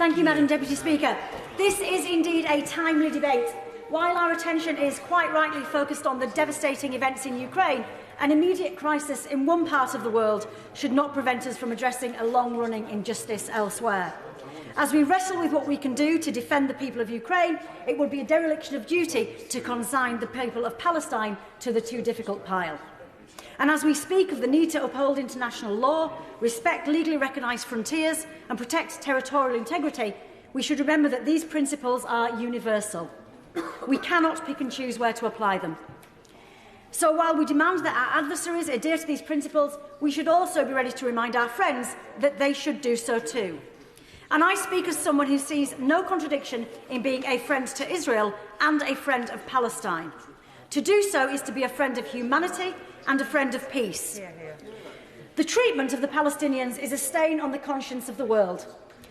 Thank you, Madam Deputy Speaker. This is indeed a timely debate. While our attention is quite rightly focused on the devastating events in Ukraine, an immediate crisis in one part of the world should not prevent us from addressing a long-running injustice elsewhere. As we wrestle with what we can do to defend the people of Ukraine, it would be a dereliction of duty to consign the people of Palestine to the too difficult pile. And as we speak of the need to uphold international law, respect legally recognised frontiers and protect territorial integrity, we should remember that these principles are universal. We cannot pick and choose where to apply them. So while we demand that our adversaries adhere to these principles, we should also be ready to remind our friends that they should do so too. And I speak as someone who sees no contradiction in being a friend to Israel and a friend of Palestine. To do so is to be a friend of humanity and a friend of peace. The treatment of the Palestinians is a stain on the conscience of the world.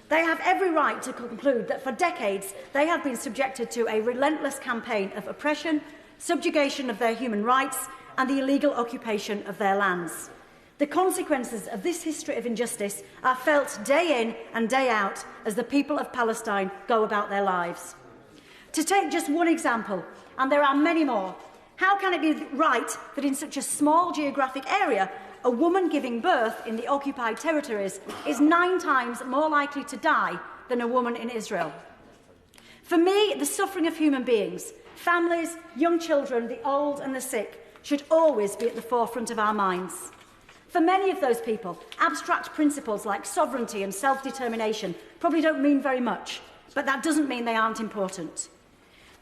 They have every right to conclude that for decades they have been subjected to a relentless campaign of oppression, subjugation of their human rights and the illegal occupation of their lands. The consequences of this history of injustice are felt day in and day out as the people of Palestine go about their lives. To take just one example, and there are many more, how can it be right that in such a small geographic area, a woman giving birth in the occupied territories is 9 times more likely to die than a woman in Israel? For me, the suffering of human beings, families, young children, the old and the sick, should always be at the forefront of our minds. For many of those people, abstract principles like sovereignty and self-determination probably don't mean very much, but that doesn't mean they aren't important.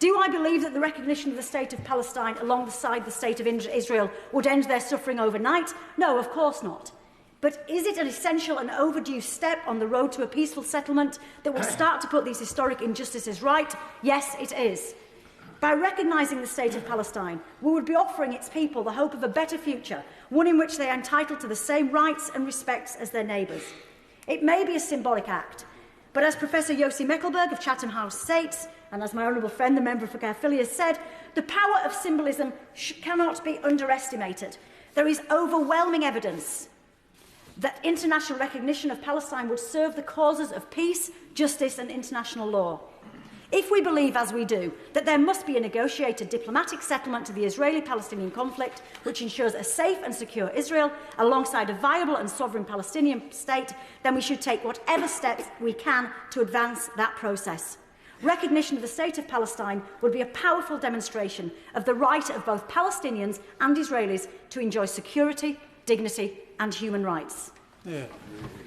Do I believe that the recognition of the State of Palestine alongside the State of Israel would end their suffering overnight? No, of course not. But is it an essential and overdue step on the road to a peaceful settlement that will start to put these historic injustices right? Yes, it is. By recognising the State of Palestine, we would be offering its people the hope of a better future, one in which they are entitled to the same rights and respects as their neighbours. It may be a symbolic act, but as Professor Yossi Mekelberg of Chatham House states, and as my honourable friend, the member for Caerphilly, has said, the power of symbolism cannot be underestimated. There is overwhelming evidence that international recognition of Palestine would serve the causes of peace, justice and international law. If we believe, as we do, that there must be a negotiated diplomatic settlement to the Israeli-Palestinian conflict which ensures a safe and secure Israel alongside a viable and sovereign Palestinian state, then we should take whatever steps we can to advance that process. Recognition of the State of Palestine would be a powerful demonstration of the right of both Palestinians and Israelis to enjoy security, dignity and human rights.